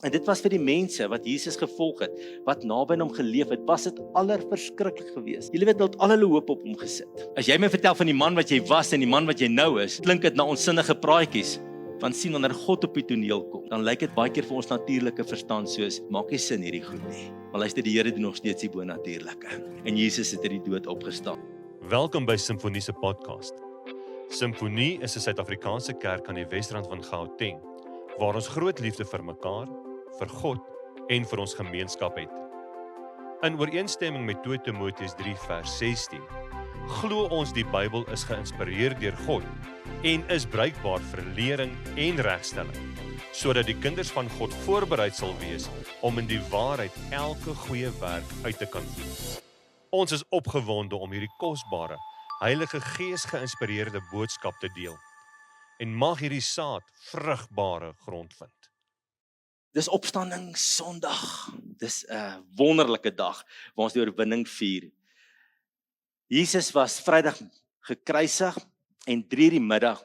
En dit was vir die mense wat Jesus gevolg het, wat naby aan hom geleef het, was dit allerverskriklik geweest. Julle weet, hulle het al hulle hoop op hom gesit. As jy my vertel van die man wat jy was en die man wat jy nou is, klink dit na onsinnige praatjies. Want sien, wanneer God op die toneel kom, dan lyk dit baie keer vir ons natuurlike verstand soos, maak nie sin hierdie goed nie. Maar luister, die Here doen nog steeds die bonatuurlike. En Jesus het uit die dood opgestaan. Welkom by Simfonie se podcast. Simfonie is 'n Suid-Afrikaanse kerk aan die Wesrand van Gauteng, waar ons groot liefde vir mekaar, vir God en vir ons gemeenskap het. In ooreenstemming met 2 Timoteus 3 vers 16, glo ons die Bybel is geïnspireer deur God en is bruikbaar vir lering en regstelling, sodat die kinders van God voorbereid sal wees om in die waarheid elke goeie werk uit te kan voer. Ons is opgewonde om hierdie kosbare, Heilige Gees geïnspireerde boodskap te deel en mag hierdie saad vrugbare grond vind. Dis opstanding Sondag. Dis 'n wonderlike dag waar ons die oorwinning vier. Jesus was Vrydag gekruisig en 3:00 die middag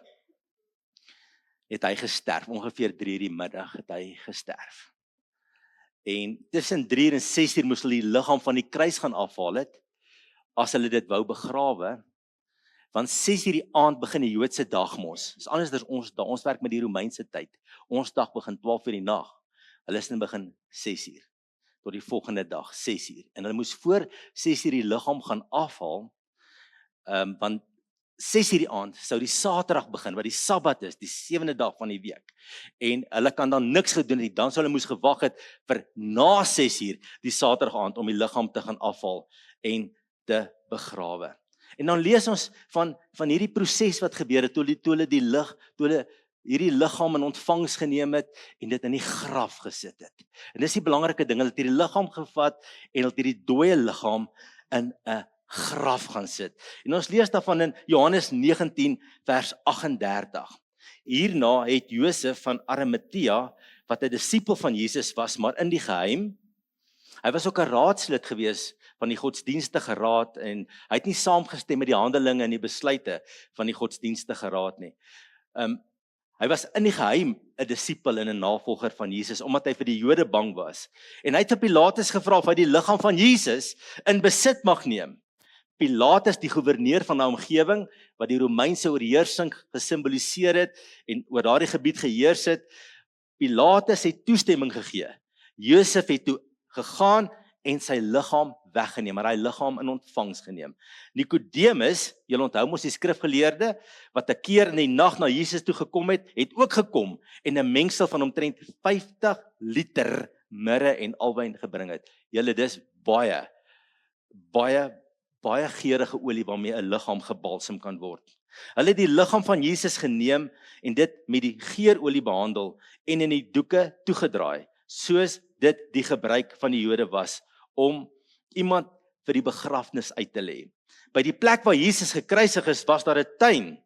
het hy gesterf. Ongeveer 3:00 die middag het hy gesterf. En tussen 3:00 en 6:00 moes hulle die liggaam van die kruis gaan afhaal het, as hulle dit wou begrawe. Want 6:00 die aand begin die Joodse dag mos. Dis anders as ons werk met die Romeinse tyd. Ons dag begin 12:00 die nag. Hulle is begin 6:00 tot die volgende dag 6:00. En hulle moes voor 6:00 die liggaam gaan afhaal. Want 6:00 die aand sou die Saterdag begin, wat die Sabbat is, die 7de dag van die week. En hulle kan dan niks gedoen het, dan sou hulle moes gewag het vir na 6:00 die Saterdag aand om die liggaam te gaan afhaal en te begrawe. En dan lees ons van hierdie proses wat gebeur het, toe hulle hierdie liggaam in ontvangs geneem het en dit in die graf gesit het. En dis die belangrike ding, hulle het hierdie liggaam gevat en hulle het hierdie dooie liggaam in 'n graf gaan sit. En ons lees daarvan in Johannes 19 vers 38. Hierna het Josef van Arimatea, wat 'n disipel van Jesus was, maar in die geheim, hy was ook 'n raadslid gewees van die godsdienstige raad en hy het nie saamgestem met die handelinge en die besluite van die godsdienstige raad nie. Hy was in die geheim 'n disipel en 'n navolger van Jesus, omdat hy vir die Jode bang was. En hy het vir Pilatus gevra of hy die liggaam van Jesus in besit mag neem. Pilatus, die goewerneur van 'n omgewing wat die Romeinse oorheersing gesimboliseer het en oor daardie gebied geheers het, Pilatus het toestemming gegee. Josef het toe gegaan en sy liggaam weggeneem, maar hy liggaam in ontvangs geneem. Nikodemus, julle onthou mos die skrifgeleerde, wat 'n keer in die nag na Jesus toe gekom het ook gekom en 'n mengsel van omtrent 50 liter mirre en alwyn gebring het. Julle, dis baie geurende olie waarmee 'n liggaam gebalsem kan word. Hulle het die liggaam van Jesus geneem en dit met die geurolie behandel en in die doeke toegedraai, soos dit die gebruik van die Jode was om iemand vir die begrafnis uit te lê. By die plek waar Jesus gekruisig is, was daar 'n tuin.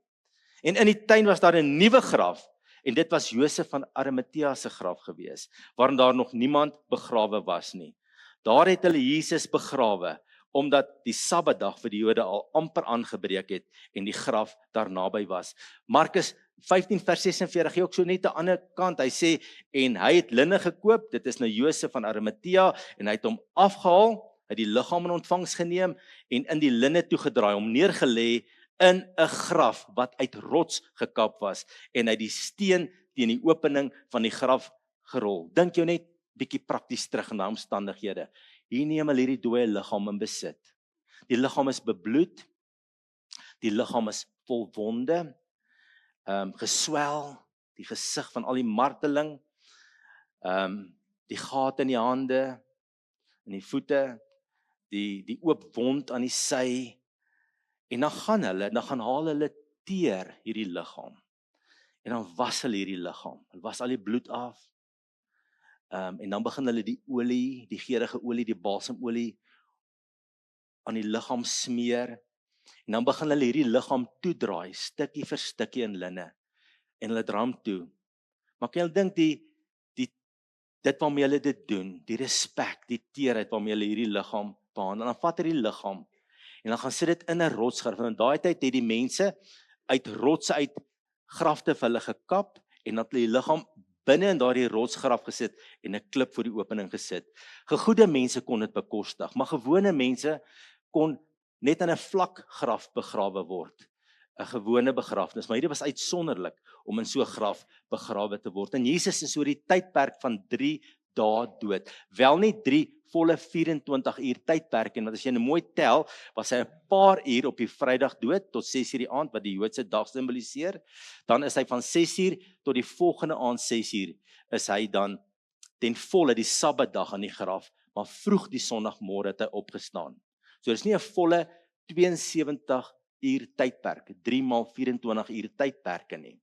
En in die tuin was daar 'n nuwe graf, en dit was Josef van Arimatea se graf gewees, waarin daar nog niemand begrawe was nie. Daar het hulle Jesus begrawe, omdat die Sabbatdag vir die Jode al amper aangebreek het en die graf daar naby was. Markus 15 vers 46 gee ook so net 'n ander kant. Hy sê, en hy het linne gekoop, dit is nou Josef van Arimatea, en hy het hom afgehaal, hy het die liggaam in ontvangs geneem en in die linne toegedraai, hom neergelê in 'n graf wat uit rots gekap was en uit die steen teen die opening van die graf gerol. Dink jou net bietjie prakties terug in daai omstandighede. Hier neem hulle hierdie dooie liggaam in besit. Die liggaam is bebloed, die liggaam is vol wonde, geswel, die gesig van al die marteling, die gate in die hande, in die voete, die oop wond aan die sy, en dan gaan haal hulle teer hierdie liggaam, en dan was hulle hierdie liggaam, hulle was al die bloed af, en dan begin hulle die olie, die geurende olie, die balsemolie aan die liggaam smeer, en dan begin hulle hierdie liggaam toedraai, stukkie vir stukkie in linne, en hulle draai hom toe. Maar kan jy dink dit waarmee hulle dit doen, die respek, die teerheid waarmee hulle hierdie liggaam behandel, en dan vat hulle die liggaam, en dan gaan sit dit in 'n rotsgraf, en in daai tyd het die mense uit rotse uit grafte vir hulle gekap, en dan het hulle die liggaam binne in daardie rotsgraf gesit en 'n klip voor die opening gesit. Gegoede mense kon dit bekostig, maar gewone mense kon net in 'n vlak graf begrawe word. 'n Gewone begrafnis, maar hierdie was uitsonderlik om in so 'n graf begrawe te word. En Jesus is oor die tydperk van 3 dae dood. Wel nie 3 volle 24 uur tydperk en want as jy nou mooi tel, was hy 'n paar uur op die Vrydag dood tot 6:00 die aand wat die Joodse dag simboliseer. Dan is hy van 6:00 tot die volgende aand 6:00 is hy dan ten volle die Sabbatdag aan die graf, maar vroeg die Sondagmôre het hy opgestaan. So dis nie 'n volle 72 uur tydperk, 3 maal 24 uur tydperke nie.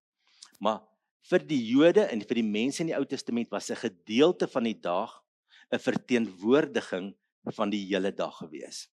Maar vir die Jode en vir die mense in die Ou Testament was 'n gedeelte van die dag 'n verteenwoordiging van die hele dag gewees.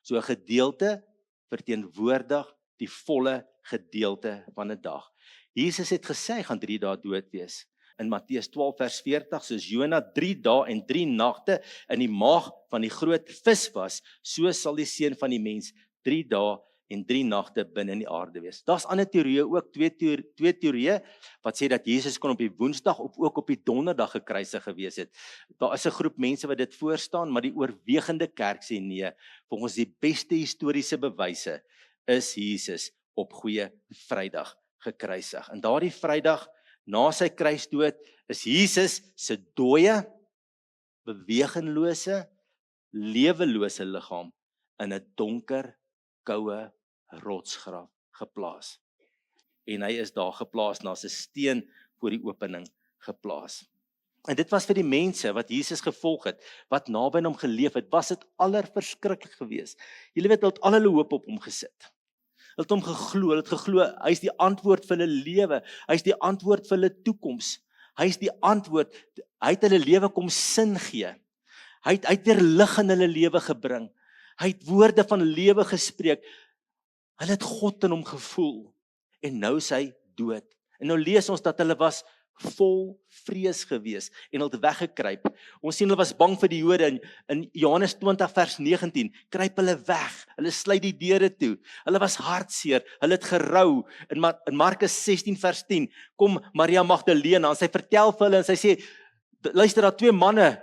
So 'n gedeelte verteenwoordig die volle gedeelte van 'n dag. Jesus het gesê hy gaan 3 dae dood wees. In Matteus 12 vers 40, soos Jona 3 dae en 3 nagte in die maag van die groot vis was, so sal die seun van die mens 3 dae en 3 nagte binne in die aarde wees. Daar's ander teorieë ook, twee teorieë wat sê dat Jesus kon op die Woensdag of ook op die Donderdag gekruisig gewees het. Daar is 'n groep mense wat dit voorstaan, maar die oorwegende kerk sê nee. Volgens die beste historiese bewyse is Jesus op Goeie Vrydag gekruisig. En daardie Vrydag na sy kruisdood is Jesus se dooie, bewegenlose, lewelose liggaam in 'n donker, koue rotsgraf geplaas. En hy is daar geplaas na 'n steen voor die opening geplaas. En dit was vir die mense wat Jesus gevolg het, wat naby aan hom geleef het, was dit allerverskriklik geweest. Julle weet, hulle het al hulle hoop op hom gesit. Hulle het hom geglo, hy is die antwoord vir hulle lewe, hy is die antwoord vir hulle toekoms. Hy is die antwoord, hy het hulle lewe kom sin gee. Hy het weer lig in hulle lewe gebring. Hy het woorde van lewe gespreek. Hulle het God in hom gevoel. En nou is hy dood. En nou lees ons dat hulle was vol vrees gewees en hulle het weggekruip. Ons sien hulle was bang vir die Jode. In Johannes 20 vers 19 kruip hulle weg. Hulle sluit die deure toe. Hulle was hartseer. Hulle het gerou. In Markus 16 vers 10 kom Maria Magdalena en sy vertel vir hulle en sy sê, luister, daar 2 manne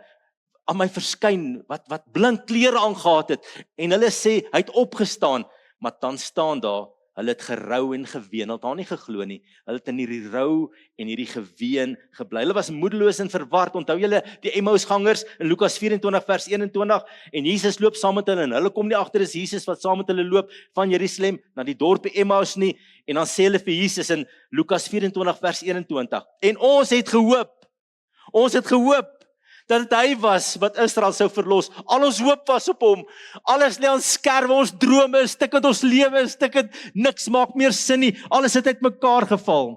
aan my verskyn wat blink klere aangetree het en hulle sê hy het opgestaan, maar dan staan daar, hulle het gerou en geween. Hulle het haar nie geglo nie. Hulle het in hierdie rou en hierdie geween gebly. Hulle was moedeloos en verward. Onthou julle die Emmausgangers in Lukas 24 vers 21 en Jesus loop saam met hulle en hulle kom nie agter dis Jesus wat saam met hulle loop van Jerusalem na die dorp Emmaus nie en dan sê hulle vir Jesus in Lukas 24 vers 21 en ons het gehoop dat dit hy was wat Israel sou verlos. Al ons hoop was op hom. Alles lê aan skerwe, ons drome, stukkend ons lewe, stukkend niks maak meer sin nie. Alles het uitmekaar geval.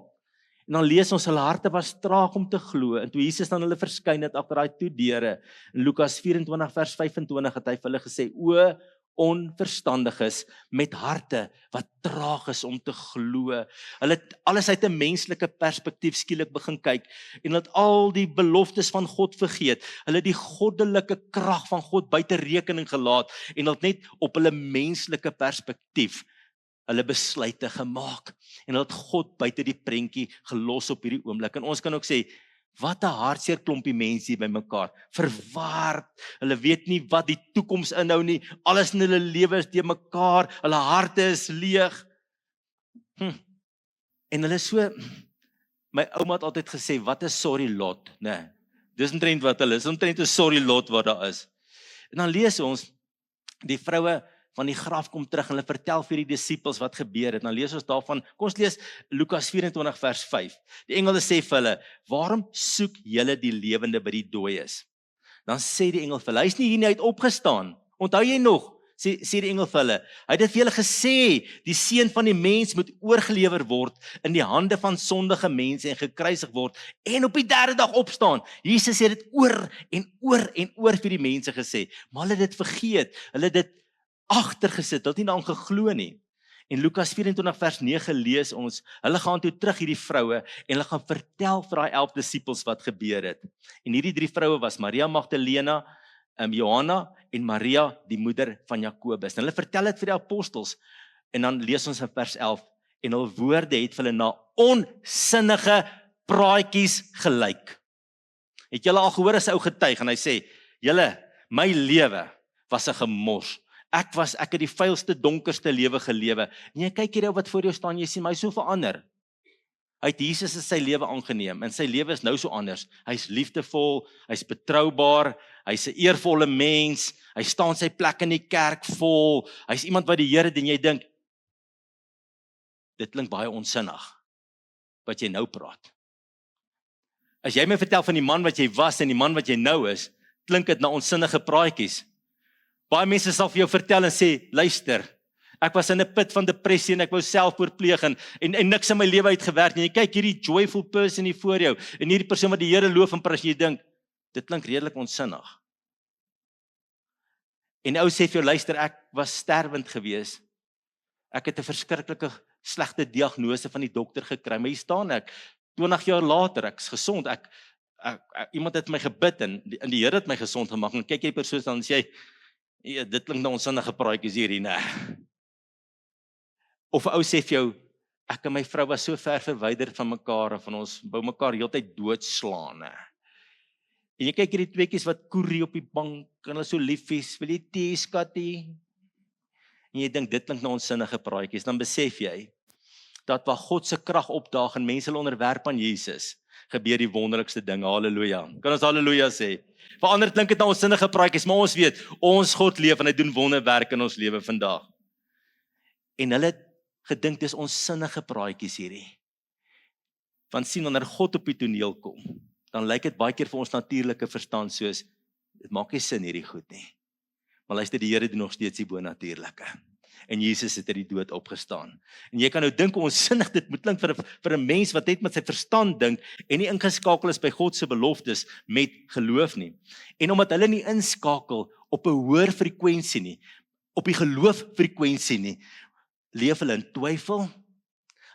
En dan lees ons hulle harte was traag om te glo. En toe Jesus dan hulle verskyn het agter daai toe deure, in Lukas 24 vers 25 het hy vir hulle gesê: "O onverstandiges met harte wat traag is om te glo." Hulle het alles uit 'n menslike perspektief skielik begin kyk en hulle het al die beloftes van God vergeet. Hulle het die goddelike krag van God buite rekening gelaat en hulle het net op hulle menslike perspektief hulle besluite gemaak. En hulle het God buite die prentjie gelos op hierdie oomblik. En ons kan ook sê, wat 'n hartseer klompie mense hier bymekaar, verward, hulle weet nie wat die toekoms inhou nie, alles in hulle lewe is teenoor mekaar, hulle harte is leeg. En hulle so, my ouma het altyd gesê, wat 'n sorry lot, né? Dis omtrent wat hulle is, omtrent 'n sorry lot wat daar is. En dan lees ons, die vroue van die graf kom terug en hulle vertel vir die disippels wat gebeur het. Dan lees ons daarvan, kom ons lees Lukas 24 vers 5. Die engele sê vir hulle, waarom soek julle die lewende by die dooies? Dan sê die engel vir hulle, hy is nie hier nie, hy het opgestaan. Onthou jy nog? Sê die engel vir hulle, hy het dit vir julle gesê, die seun van die mens moet oorgelewer word in die hande van sondige mense en gekruisig word en op die 3de dag opstaan. Jesus het dit oor en oor vir die mense gesê, maar hulle het dit vergeet, hulle het dit agtergesit, hulle het nie daaraan geglo nie. En Lukas 24 vers 9 lees ons, hulle gaan toe terug hierdie vroue en hulle gaan vertel vir daai 11 disippels wat gebeur het. En hierdie 3 vroue was Maria Magdalena, Johanna en Maria, die moeder van Jakobus. En hulle vertel dit vir die apostels en dan lees ons in vers 11 en hul woorde het vir hulle na onsinnige praatjies gelyk. Het julle al gehoor as 'n ou getuig en hy sê, julle, my lewe was 'n gemors. Ek het die vuilste, donkerste lewe gelewe. En jy kyk hier wat voor jou staan, jy sien my so verander. Hy het Jesus in sy lewe aangeneem en sy lewe is nou so anders. Hy's liefdevol, hy's betroubaar, hy's 'n eervolle mens, hy staan sy plek in die kerk vol. Hy's iemand wat die Here dien. Jy dink dit klink baie onsinnig wat jy nou praat. As jy my vertel van die man wat jy was en die man wat jy nou is, klink dit na onsinnige praatjies. Baie mense sal vir jou vertel en sê, luister, ek was in 'n put van depressie en ek wou selfmoord pleeg en niks in my lewe het gewerk. En jy kyk hierdie joyful person hier voor jou en hierdie persoon wat die Here loof en prys, jy dink, dit klink redelik onsinnig. En die ou sê vir jou, luister, ek was sterwend gewees. Ek het 'n verskriklike slegte diagnose van die dokter gekry, maar hier staan ek, 20 jaar later, ek's gesond, iemand het my gebid en die Here het my gesond gemaak, en kyk jy persoon dan sê jy, ja, dit klink na onsinnige praatjies hierdie, nee. Of 'n ou sê vir jou, ek en my vrou was so ver verwyderd van mekaar, en van ons wou mekaar heeltyd doodslaan, nee. En jy kyk hierdie tweeetjies wat koerie op die bank, en hulle so liefies, wil jy tee, skattie? En jy dink, dit klink na onsinnige praatjies, dan besef jy, dat waar God se krag opdaag en mense hulle onderwerp aan Jesus, gebeur die wonderlikste dinge. Halleluja. Kan ons halleluja sê? Vir ander klink dit na onsinnige praatjies, maar ons weet, ons God leef en hy doen wonderwerke in ons lewe vandag. En hulle het gedink dis onsinnige praatjies hierdie. Want sien, wanneer God op die toneel kom, dan lyk dit baie keer vir ons natuurlike verstand soos, dit maak nie sin hierdie goed nie. Maar luister, die Here doen nog steeds die bonatuurlike. En Jesus het uit die dood opgestaan. En jy kan nou dink hoe onsinnig dit moet klink vir 'n mens wat net met sy verstand dink en nie ingeskakel is by God se beloftes met geloof nie. En omdat hulle nie inskakel op 'n hoër frekwensie nie, op die geloofsfrekwensie nie, leef hulle in twyfel,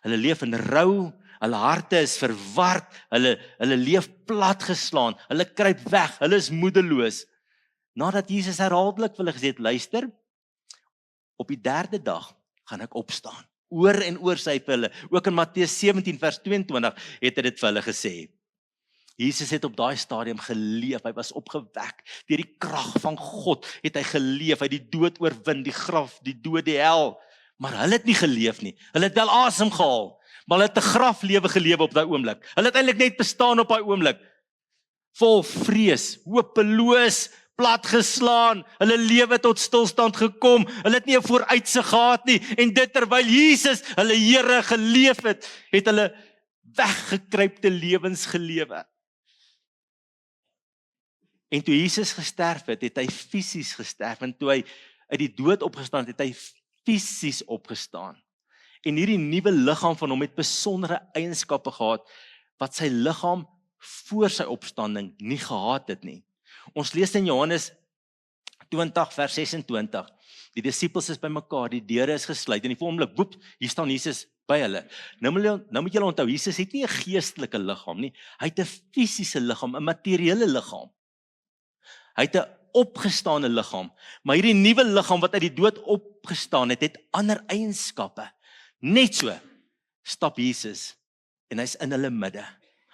hulle leef in rou, hulle harte is verward, hulle leef platgeslaan, hulle kruip weg, hulle is moedeloos. Nadat Jesus herhaaldelik vir hulle gesê het, luister, op die 3de dag gaan ek opstaan. Oor en oor sê hy vir hulle. Ook in Matteus 17 vers 22 het hy dit vir hulle gesê. Jesus het op daai stadium geleef. Hy was opgewek deur die krag van God. Het hy geleef, hy het die dood oorwin, die graf, die dood, die hel. Maar hulle het nie geleef nie. Hulle het wel asem gehaal, maar hulle het 'n graflewe gelewe op daai oomblik. Hulle het eintlik net bestaan op daai oomblik. Vol vrees, hopeloos, platgeslaan, hulle lewe tot stilstand gekom, hulle het nie 'n vooruitsig gehad nie, en dit terwyl Jesus, hulle Here geleef het hulle weggekruipte lewens gelewe. En toe Jesus gesterf het hy fisies gesterf, en toe hy uit die dood opgestaan het hy fisies opgestaan. En hierdie nuwe liggaam van hom het besondere eienskappe gehad, wat sy liggaam voor sy opstanding nie gehad het nie. Ons lees in Johannes 20 vers 26, die disippels is by mekaar, die deure is gesluit, en die oomblik, woep, hier staan Jesus by hulle. Nou moet julle onthou, Jesus het nie 'n geestelike liggaam nie, hy het 'n fisiese liggaam, 'n materiële liggaam. Hy het 'n opgestaane liggaam, maar hierdie nuwe liggaam wat uit die dood opgestaan het ander eienskappe. Net so stap Jesus en hy's in hulle midde.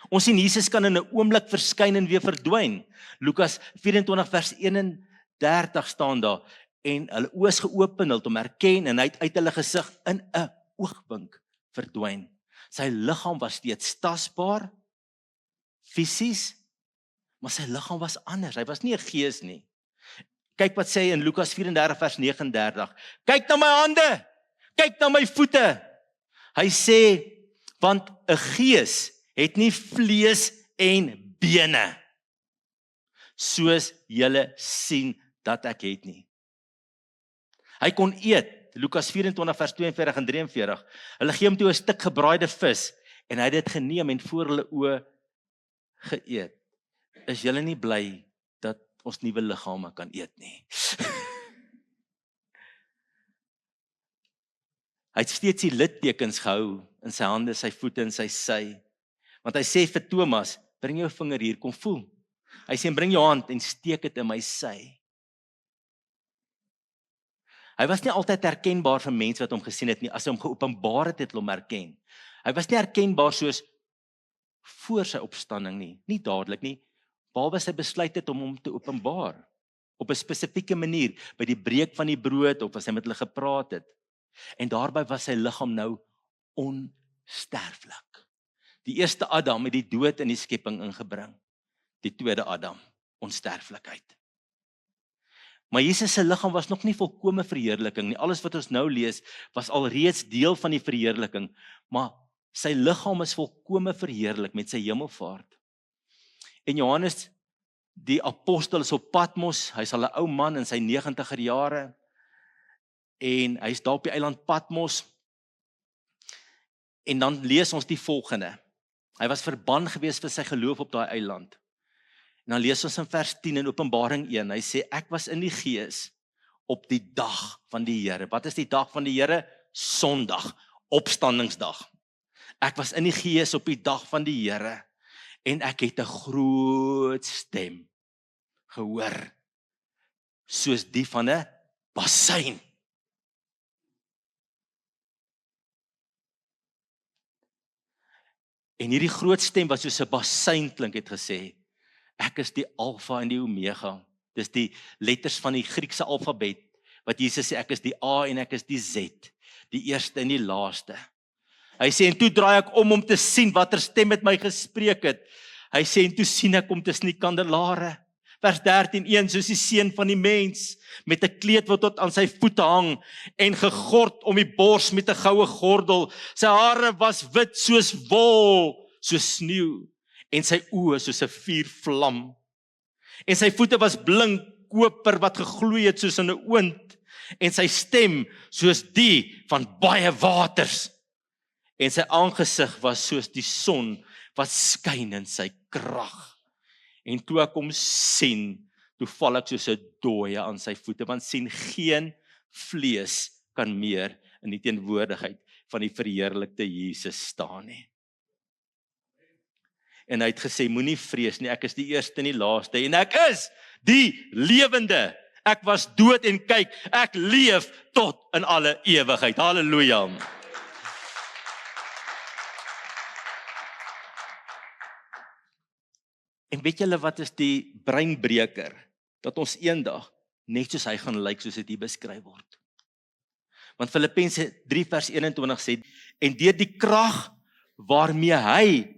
Ons sien Jesus kan in 'n oomblik verskyn en weer verdwyn. Lukas 24 vers 31 staan daar, en hulle oë is geopen, hulle het hom herken, en hy het uit hulle gesig in 'n oogwink verdwyn. Sy liggaam was steeds tasbaar, fisies, maar sy liggaam was anders. Hy was nie 'n gees nie. Kyk wat sê hy in Lukas 34 vers 39. Kyk na my hande, kyk na my voete. Hy sê, want 'n gees het nie vlees en bene, soos julle sien dat ek het nie. Hy kon eet, Lukas 24 vers 42 en 43, hulle gee hom toe 'n stuk gebraaide vis, en hy het dit geneem en voor hulle oë geëet. Is julle nie bly dat ons nuwe liggame kan eet nie? Hy het steeds die littekens gehou in sy hande, sy voete en sy sy. Want hy sê vir Thomas, bring jou vinger hier, kom voel. Hy sê, bring jou hand en steek dit in my sy. Hy was nie altyd herkenbaar vir mense wat hom gesien het nie. As hy hom geopenbaar het, het hulle hom herken. Hy was nie herkenbaar soos voor sy opstanding nie, nie dadelik nie, behalwe sy besluit het om hom te openbaar, op 'n spesifieke manier, by die breek van die brood, of as hy met hulle gepraat het. En daarby was sy liggaam nou onsterflik. Die eerste Adam het die dood in die skepping ingebring. Die tweede Adam, onsterflikheid. Maar Jesus se liggaam was nog nie volkome verheerliking nie. Alles wat ons nou lees, was alreeds deel van die verheerliking, maar sy liggaam is volkome verheerlik met sy hemelvaart. En Johannes, die apostel, is op Patmos, hy's al 'n ou man in sy 90er jare, en hy's daar op die eiland Patmos, en dan lees ons die volgende. Hy was verban gewees vir sy geloof op daai eiland. En dan lees ons in vers 10 in Openbaring 1, hy sê, ek was in die gees op die dag van die Here. Wat is die dag van die Here? Sondag, opstandingsdag. Ek was in die gees op die dag van die Here, en ek het 'n groot stem gehoor, soos die van 'n basuin. En hierdie groot stem wat soos 'n basuin klink, het gesê, ek is die Alfa en die Omega. Dis die letters van die Griekse alfabet, wat Jesus sê, ek is die A en ek is die Z, die eerste en die laaste. Hy sê, en toe draai ek om te sien watter stem met my gespreek het. Hy sê, en toe sien ek hom tussen die kandelare. Vers 13:1, soos die seun van die mens, met 'n kleed wat tot aan sy voete hang, en gegord om die bors met 'n goue gordel. Sy hare was wit soos wol, soos sneeu, en sy oë soos 'n vuurvlam. En sy voete was blink koper wat gegloei het soos in 'n oond, en sy stem soos die van baie waters. En sy aangesig was soos die son wat skyn in sy krag. En toe ek hom sien, toe val ek soos 'n dooie aan sy voete, want sien geen vlees kan meer in die teenwoordigheid van die verheerlikte Jesus staan nie. En hy het gesê, moenie vrees nie, ek is die eerste en die laaste, en ek is die lewende. Ek was dood en kyk, ek leef tot in alle ewigheid. Halleluja. En weet julle wat is die breinbreker? Dat ons eendag net soos hy gaan lyk, soos dit hier beskryf word. Want Filippense 3 vers 21 sê, en deur die krag waarmee hy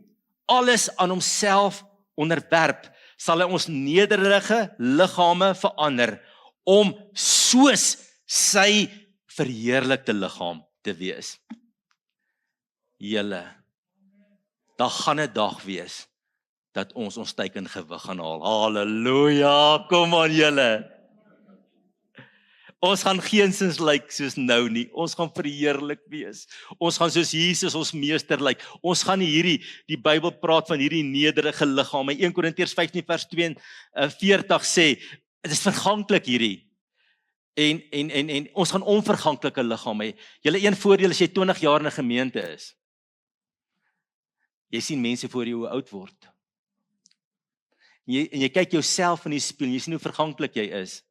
alles aan homself onderwerp, sal hy ons nederige liggame verander, om soos sy verheerlikte liggaam te wees. Julle, daar gaan 'n dag wees, dat ons teiken gewig gaan haal. Halleluja, kom aan julle. Ons gaan geensins lyk soos nou nie. Ons gaan verheerlik wees. Ons gaan soos Jesus ons meester lyk. Ons gaan nie die Bybel praat van hierdie nederige liggame. 1 Korintiërs 15 vers 42 sê, dit is verganklik hierdie. En ons gaan onverganklike liggame hê. Julle, een voordeel as jy 20 jaar in 'n gemeente is. Jy sien mense voor jou hoe oud word. En jy kyk jouself in die spieël, jy sien hoe verganklik jy is.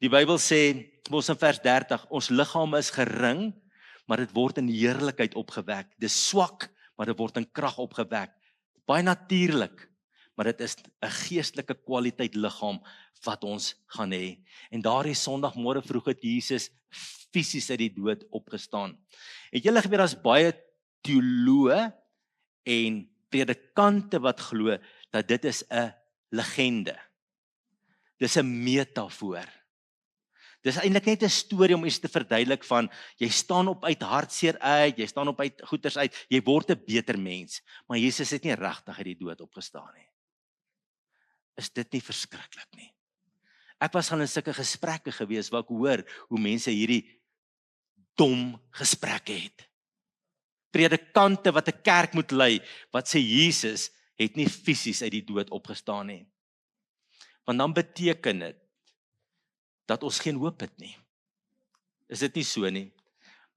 Die Bybel sê, ons in vers 30, ons liggaam is gering, maar dit word in heerlikheid opgewek. Dis swak, maar dit word in krag opgewek. Baie natuurlik, maar dit is 'n geestelike kwaliteit liggaam wat ons gaan hê. En daardie Sondagmôre vroeg het Jesus fisies uit die dood opgestaan. Het julle geweet daar's baie teoloë en predikante wat glo dat dit is 'n legende. Dis 'n metafoor. Dis eintlik net 'n storie om iets te verduidelik van, jy staan op uit hartseer uit, jy staan op uit goeters uit, jy word 'n beter mens, maar Jesus het nie regtig uit die dood opgestaan nie. Is dit nie verskriklik nie? Ek was al in sulke gesprekke gewees waar ek hoor hoe mense hierdie dom gesprekke het. Predikante wat 'n kerk moet lei, wat sê Jesus het nie fisies uit die dood opgestaan nie. Want dan beteken dit dat ons geen hoop het nie. Is dit nie so nie?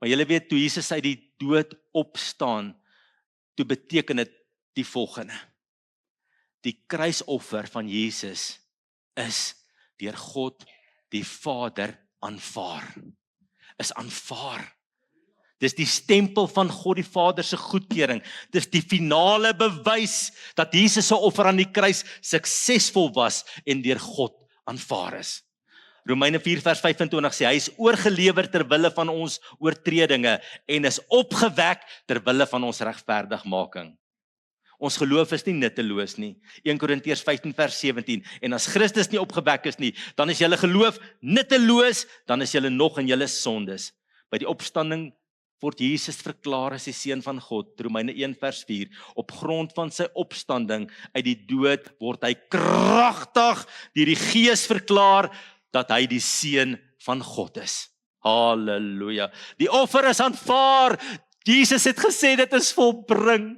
Maar julle weet, toe Jesus uit die dood opstaan, toe beteken dit die volgende. Die kruisoffer van Jesus is deur God die Vader aanvaar. Is aanvaar. Dis die stempel van God die Vader se goedkeuring. Dis die finale bewys dat Jesus se offer aan die kruis suksesvol was en deur God aanvaar is. Romeine 4 vers 25 sê, hy is oorgelewer ter wille van ons oortredinge en is opgewek ter wille van ons regverdigmaking. Ons geloof is nie nutteloos nie. 1 Korintiërs 15 vers 17, en as Christus nie opgewek is nie, dan is julle geloof nutteloos, dan is julle nog in julle sondes. By die opstanding word Jesus verklaar as die Seun van God, Romeine 1 vers 4, op grond van sy opstanding uit die dood word hy kragtig deur die Gees verklaar dat hy die Seun van God is. Halleluja. Die offer is aanvaar. Jesus het gesê dit is volbring.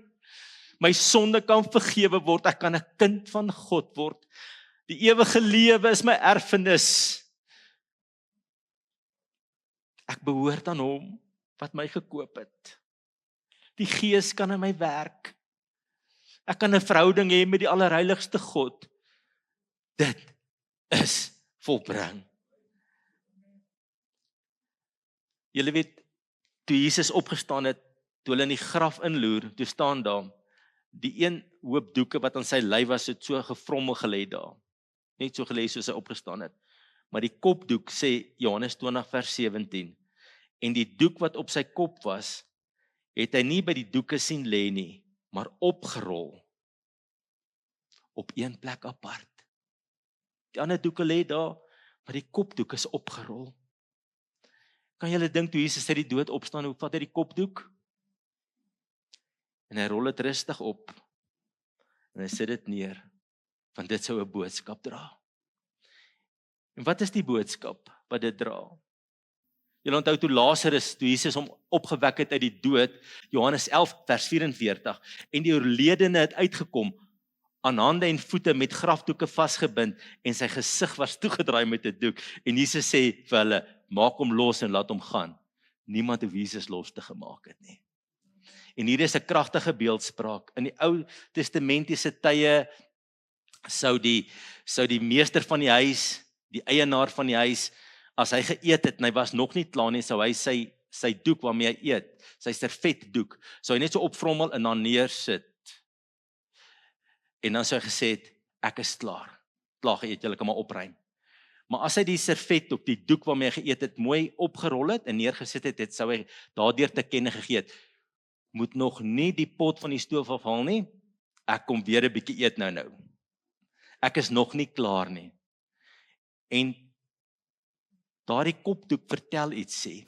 My sonde kan vergewe word, ek kan 'n kind van God word. Die ewige lewe is my erfenis. Ek behoort aan hom wat my gekoop het. Die Gees kan in my werk. Ek kan 'n verhouding hê met die allerheiligste God. Dit is volbring. Julle weet, toe Jesus opgestaan het, toe hulle in die graf inloer, toe staan daar, die een hoop doeke wat aan sy lyf was, het so gevrommel gelê daar. Net so gelê soos hy opgestaan het. Maar die kopdoek sê Johannes 20 vers 17, en die doek wat op sy kop was, het hy nie by die doeke sien lê nie, maar opgerol op een plek apart. Die ander doeke lê daar, maar die kopdoek is opgerol. Kan julle dink toe Jesus uit die dood opstaan, hoe vat hy die kopdoek? En hy rol dit rustig op, en hy sit dit neer, want dit sou 'n boodskap dra. En wat is die boodskap wat dit dra? Julle onthou toe Lazarus, toe Jesus hom opgewek het uit die dood, Johannes 11 vers 44, en die oorledene het uitgekom, aan hande en voete met grafdoeke vasgebind, en sy gesig was toegedraai met 'n doek, en Jesus sê vir hulle, maak hom los en laat hom gaan. Niemand het Jesus los te gemaak het nie. En hier is 'n kragtige beeldspraak. In die Ou Testamentiese tye sou die meester van die huis, die eienaar van die huis, as hy geëet het en hy was nog nie klaar nie, sou hy sy doek waarmee hy eet, sy servetdoek, sou hy net so opvrommel en dan neersit. En dan sou hy gesê het, ek is klaar geëet, julle kan maar opruim. Maar as hy die servet op die doek waarmee hy geëet het, mooi opgerol het en neergesit het, sou hy daardeur te kenne gegee het, moet nog nie die pot van die stoof afhaal nie, ek kom weer 'n bietjie eet nou. Ek is nog nie klaar nie. En daardie kopdoek vertel iets sê,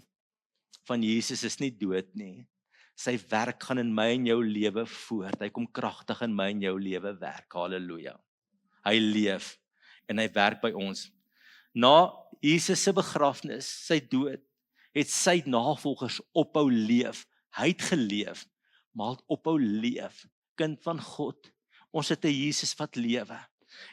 van Jesus is nie dood nie. Sy werk gaan in my en jou lewe voort. Hy kom kragtig in my en jou lewe werk. Halleluja. Hy leef en hy werk by ons. Na Jesus se begrafnis, sy dood, het sy navolgers ophou leef. Hy het geleef, maar het ophou leef. Kind van God, ons het 'n Jesus wat lewe.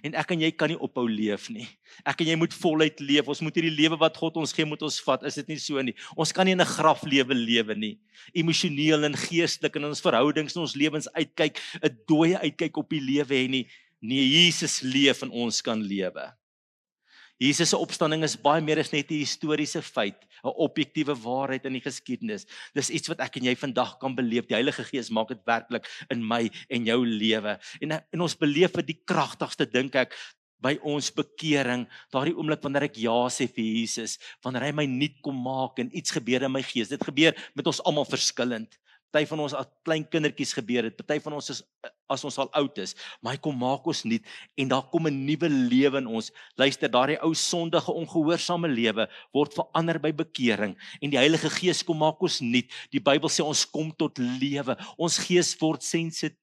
En ek en jy kan nie ophou leef nie. Ek en jy moet voluit leef. Ons moet hierdie lewe wat God ons gee, moet ons vat. Is dit nie so nie? Ons kan nie in 'n graflewe lewe nie. Emosioneel en geestelik in ons verhoudings en ons lewens uitkyk, 'n dooie uitkyk op die lewe hê nie. Nee, Jesus leef en ons kan lewe. Jesus se opstanding is baie meer as net 'n historiese feit, 'n objektiewe waarheid in die geskiedenis. Dis iets wat ek en jy vandag kan beleef. Die Heilige Gees maak dit werklik in my en jou lewe. En ons beleef dit die kragtigste, dink ek, by ons bekering, daardie oomblik wanneer ek ja sê vir Jesus, wanneer hy my nuut kom maak en iets gebeur in my gees. Dit gebeur met ons almal verskillend. Party van ons as klein kindertjies gebeur dit, party van ons is as ons al oud is, maar hy kom maak ons nuut en daar kom 'n nuwe lewe in ons. Luister, daardie ou sondige ongehoorsame lewe word verander by bekering en die Heilige Gees kom maak ons nuut. Die Bybel sê ons kom tot lewe. Ons gees word sensitief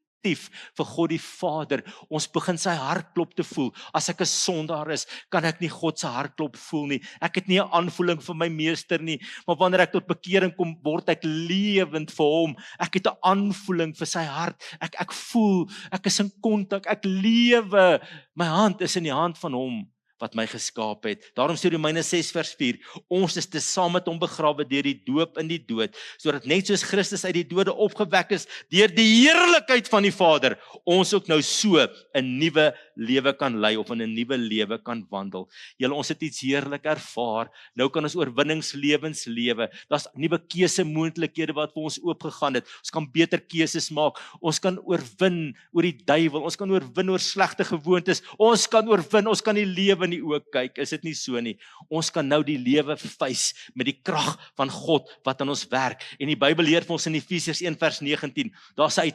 vir God die Vader. Ons begin sy hartklop te voel. As ek 'n sondaar is, kan ek nie God se hartklop voel nie. Ek het nie 'n aanvoeling vir my meester nie, maar wanneer ek tot bekering kom, word ek lewend vir hom. Ek het 'n aanvoeling vir sy hart. Ek voel, ek is in kontak, ek lewe. My hand is in die hand van hom wat my geskaap het. Daarom sê Romeine 6:4, ons is saam met hom begrawe deur die doop in die dood, sodat net soos Christus uit die dode opgewek is deur die heerlikheid van die Vader, ons ook nou so 'n nuwe lewe kan lei of in 'n nuwe lewe kan wandel. Julle, ons het iets heerlik ervaar. Nou kan ons oorwinningslewens lewe. Daar's nuwe keusemoontlikhede wat vir ons oopgegaan het. Ons kan beter keuses maak. Ons kan oorwin oor die duiwel. Ons kan oorwin oor slegte gewoontes. Ons kan oorwin. Ons kan die lewe in die oë kyk. Is dit nie so nie? Ons kan nou die lewe face met die krag van God wat aan ons werk. En die Bybel leer vir ons in Efesiërs 1:19, daar's 'n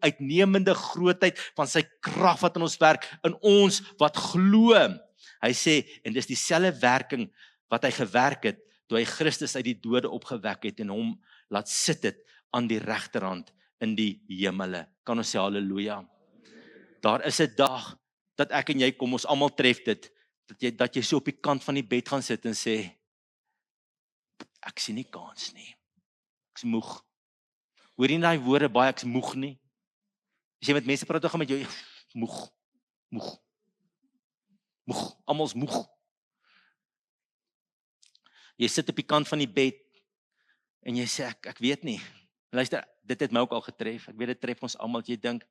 uitnemende grootheid van sy krag wat aan ons werk in ons wat glo. Hy sê, en dis dieselfde werking wat hy gewerk het toe hy Christus uit die dode opgewek het en hom laat sit het aan die regterhand in die hemele. Kan ons sê haleluja? Daar is 'n dag dat ek en jy kom, ons almal tref dit, dat jy so op die kant van die bed gaan sit en sê, ek sien nie kans nie. Ek's moeg. Hoor jy daai woorde baie, ek's moeg nie? As jy met mense praat, dan gaan met jou moeg. Almal's moeg. Jy sit op die kant van die bed en jy sê ek weet nie. Luister, dit het my ook al getref. Ek weet dit tref ons almal. Jy dink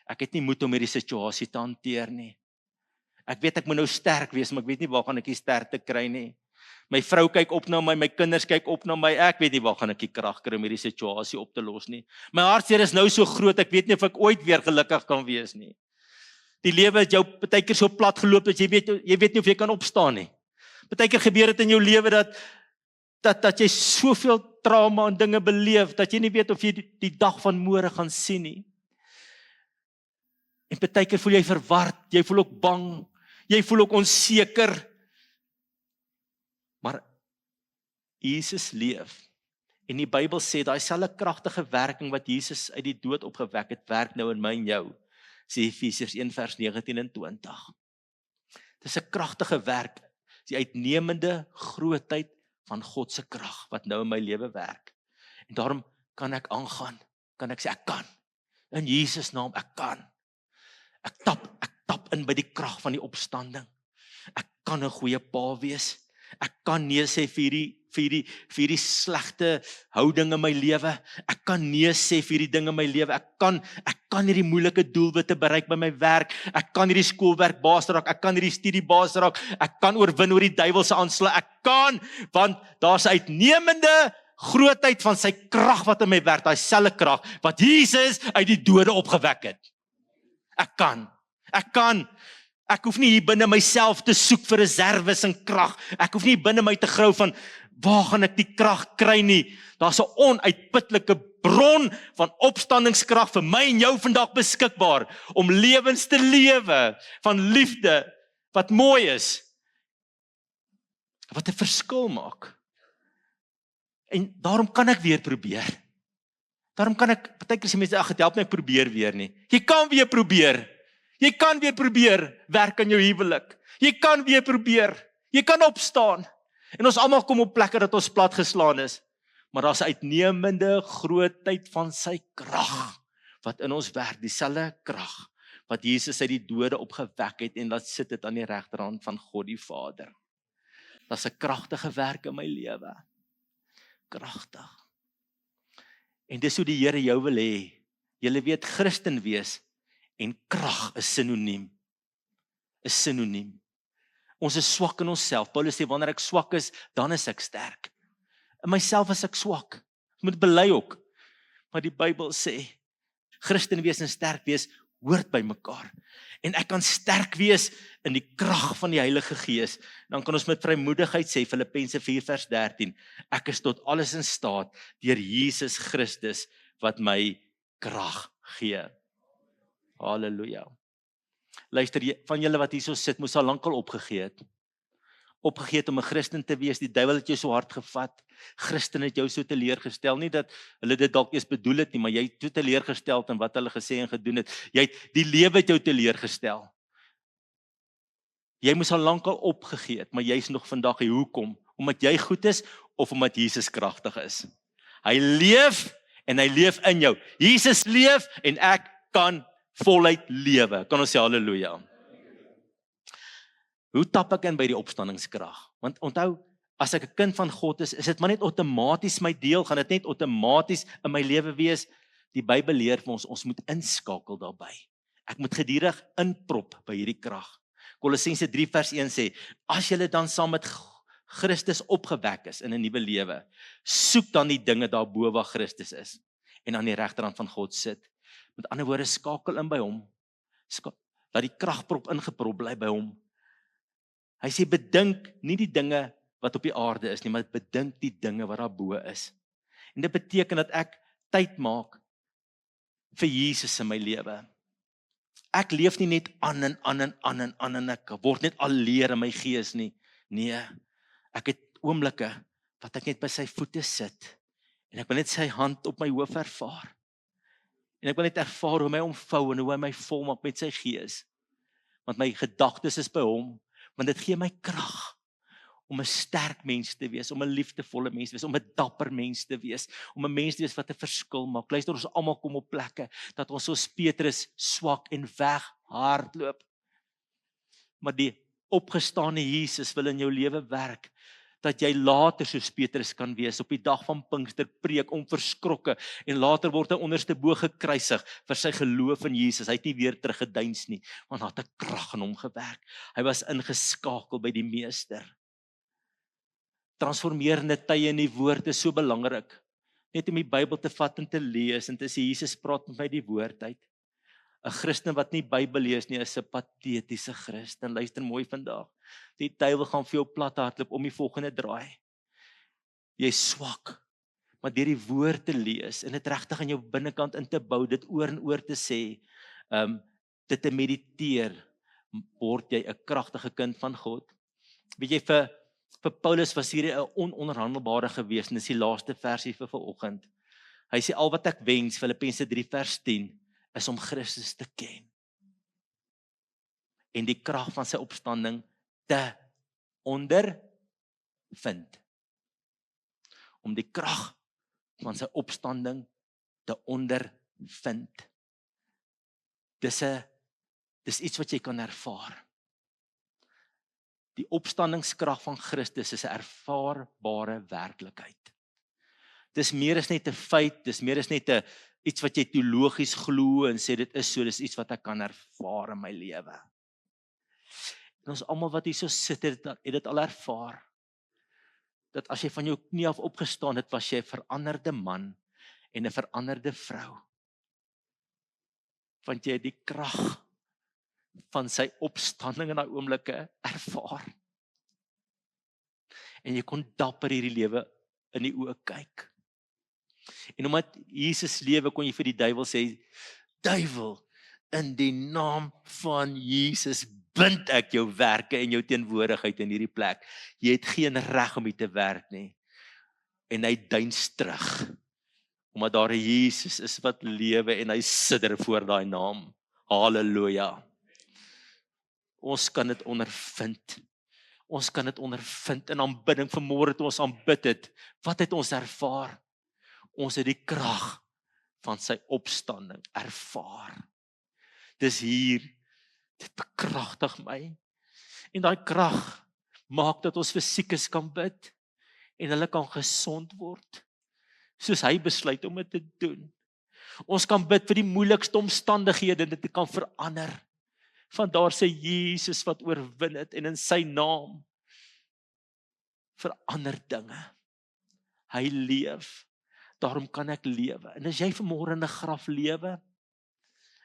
ek het nie moed om hierdie situasie te hanteer nie. Ek weet ek moet nou sterk wees, maar ek weet nie waar gaan ek die sterkte kry nie. My vrou kyk op na my kinders kyk op na my. Ek weet nie waar gaan ek die krag kry om hierdie situasie op te los nie. My hartseer is nou so groot, ek weet nie of ek ooit weer gelukkig kan wees nie. Die lewe het jou partykeer so plat geloop dat jy weet nie of jy kan opstaan nie. Partykeer gebeur dit in jou lewe dat jy soveel trauma en dinge beleef dat jy nie weet of jy die dag van môre gaan sien nie. En partykeer voel jy verward, jy voel ook bang, jy voel ook onseker. Maar Jesus leef. En die Bybel sê daai selfde kragtige werking wat Jesus uit die dood opgewek het, werk nou in my en jou. Sê Efesiërs 1:19 en 20. Dis 'n kragtige werk, die uitnemende grootheid van God se krag wat nou in my lewe werk. En daarom kan ek aangaan, kan ek sê ek kan. In Jesus naam, ek kan. Ek tap in by die krag van die opstanding. Ek kan 'n goeie pa wees. Ek kan nee sê vir die slegte houding in my lewe. Ek kan nee sê vir die dinge in my lewe. Ek kan hierdie moeilike doelwitte bereik by my werk. Ek kan hierdie skoolwerk baas raak. Ek kan hierdie studie baas raak. Ek kan oorwin oor die duiwel se aanslag. Ek kan, want daar's 'n uitnemende grootheid van sy krag wat in my werk. Daai selfde krag wat Jesus uit die dode opgewek het. Ek kan. Ek hoef nie hier binne myself te soek vir reserves en krag. Ek hoef nie binne my te grou van waar gaan ek die krag kry nie. Daar's 'n onuitputlike bron van opstandingskrag vir my en jou vandag beskikbaar om lewens te lewe van liefde wat mooi is. Wat 'n verskil maak. En daarom kan ek weer probeer. Daarom kan ek, partykeer sê mense, ag, dit help nie ek probeer weer nie. Jy kan weer probeer. Jy kan weer probeer werk aan jou huwelik. Jy kan weer probeer. Jy kan opstaan. En ons almal kom op plekke dat ons plat geslaan is. Maar daar's 'n uitnemende grootheid van sy krag wat in ons werk, dieselfde krag wat Jesus uit die dode opgewek het en laat sit dit aan die regterhand van God die Vader. Daar's 'n kragtige werk in my lewe. Kragtig. En dis hoe die Here jou wil hê. Jy weet, Christen wees en krag is sinoniem. Ons is swak in onsself. Paulus sê, wanneer ek swak is, dan is ek sterk. In myself is ek swak. Ek moet bely ook. Maar die Bybel sê, Christen wees en sterk wees hoort by mekaar. En ek kan sterk wees in die krag van die Heilige Gees. Dan kan ons met vrymoedigheid sê, Filippense 4:13, ek is tot alles in staat deur Jesus Christus wat my krag gee. Halleluja. Luister, van julle wat hierso sit, moes al lankal opgegee het. Opgegee het om 'n Christen te wees. Die duiwel het jou so hard gevat. Christen het jou so teleurgestel. Nie dat hulle dit dalk eens bedoel het nie, maar jy het so teleurgestel in wat hulle gesê en gedoen het. Die lewe het jou teleurgestel. Jy moes al lankal opgegee het, maar jy's nog vandag hier. Hoekom? Omdat jy goed is of omdat Jesus kragtig is? Hy leef en hy leef in jou. Jesus leef en ek kan voluit lewe. Kan ons sê halleluja. Hoe tap ek in by die opstandingskrag? Want onthou, as ek 'n kind van God is dit maar net outomaties my deel, gaan dit net outomaties in my lewe wees. Die Bybel leer vir ons moet inskakel daarbey. Ek moet gedurig inprop by hierdie krag. Kolossense 3 vers 1 sê, as julle dan saam met Christus opgewek is in 'n nuwe lewe, soek dan die dinge daarbo waar Christus is en aan die regterhand van God sit. Met ander woorde, skakel in by hom. Laat die kragprop ingeprop bly by hom. Hy sê bedink nie die dinge wat op die aarde is nie, maar bedink die dinge wat daarbo is. En dit beteken dat ek tyd maak vir Jesus in my lewe. Ek leef nie net aan en ek word net al leer in my gees nie. Nee, ek het oomblikke wat ek net by sy voete sit en ek wil net sy hand op my hoof ervaar. En ek wil net ervaar hoe my omvou en hoe hy my volmaak met sy gees. Want my gedagtes is by hom, want dit gee my krag om 'n sterk mens te wees, om 'n liefdevolle mens te wees, om 'n dapper mens te wees, om 'n mens te wees wat 'n verskil maak. Luister, ons almal kom op plekke dat ons soos Petrus swak en weghardloop. Maar die opgestane Jesus wil in jou lewe werk, dat jy later soos Petrus kan wees, op die dag van Pinkster preek onverskrokke, en later word hy onderste bo gekruisig vir sy geloof in Jesus. Hy het nie weer teruggeduins nie, want hy het 'n krag in hom gewerk. Hy was ingeskakel by die Meester. Transformerende tye in die woord is so belangrik. Net om die Bybel te vat en te lees en te sê Jesus praat met my die woord uit. 'n Christen wat nie Bybel lees nie is 'n patetiese Christen. Luister mooi vandag. Die duiwel gaan vir jou plat hardloop om die volgende draai. Jy's swak, maar deur die woord te lees en dit regtig in jou binnekant in te bou, dit oor en oor te sê, dit te mediteer, word jy 'n kragtige kind van God. Weet jy, vir Paulus was hier 'n ononderhandelbare gewees, en dis die laaste versie vir vanoggend. Hy sê al wat ek wens, Filippense 3 vers 10, is om Christus te ken en die krag van sy opstanding te ondervind. Om die krag van sy opstanding te ondervind. Dis iets wat jy kan ervaar. Die opstandingskrag van Christus is 'n ervaarbare werklikheid. Dis meer as net 'n feit, dis meer as net 'n iets wat jy teologies glo en sê dit is so, dis iets wat ek kan ervaar in my lewe. En ons almal wat hier so sit, het dit al ervaar. Dat as jy van jou knie af opgestaan het, was jy 'n veranderde man en 'n veranderde vrou. Want jy het die krag van sy opstanding in daai oomblikke ervaar. En jy kon dapper hierdie lewe in die oë kyk. En omdat Jesus lewe, kon jy vir die duiwel sê, duiwel, in die naam van Jesus bind ek jou werke en jou teenwoordigheid in hierdie plek. Jy het geen reg om hier te werk nie. En hy duins terug, omdat daar 'n Jesus is wat lewe en hy sidder voor daai naam. Halleluja. Ons kan dit ondervind. Ons kan dit ondervind in aanbidding. Vanmôre toe ons aanbid het, wat het ons ervaar? Ons het die krag van sy opstanding ervaar. Dis hier, dit bekragtig my. En daai krag maak dat ons vir siekes kan bid en hulle kan gesond word, soos hy besluit om dit te doen. Ons kan bid vir die moeilikste omstandighede en dit kan verander. Want daar sê Jesus wat oorwin het en in sy naam verander dinge. Hy leef, daarom kan ek lewe. En as jy vanmôre in 'n graf lewe,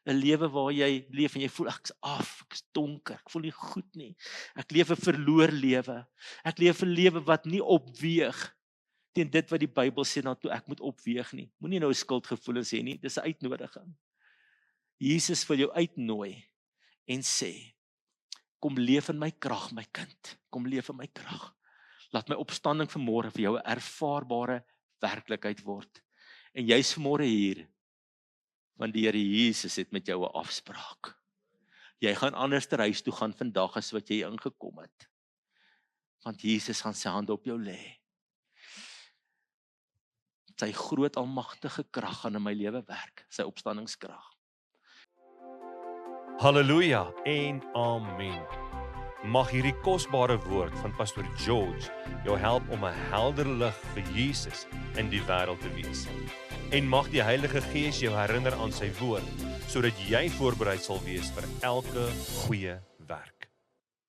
'n lewe waar jy leef en jy voel ek's af, ek's donker, ek voel nie goed nie. Ek leef 'n verloor lewe. Ek leef 'n lewe wat nie opweeg teen dit wat die Bybel sê na toe ek moet opweeg nie. Moenie nou skuldgevoelens hê nie, dis 'n uitnodiging. Jesus wil jou uitnooi en sê, kom leef in my krag, my kind. Kom leef in my krag. Laat my opstanding vanmôre vir jou 'n ervaarbare werklikheid word. En jy's vanmôre hier, want die Here Jesus het met jou 'n afspraak. Jy gaan anders ter huis toe gaan vandag as wat jy ingekom het. Want Jesus gaan sy hand op jou lê. Sy groot almagtige krag gaan in my lewe werk, sy opstandingskrag. Halleluja en amen. Mag hierdie kosbare woord van Pastor George jou help om 'n helder lig vir Jesus in die wêreld te wees. En mag die Heilige Gees jou herinner aan sy woord, sodat jy voorberei sal wees vir elke goeie werk.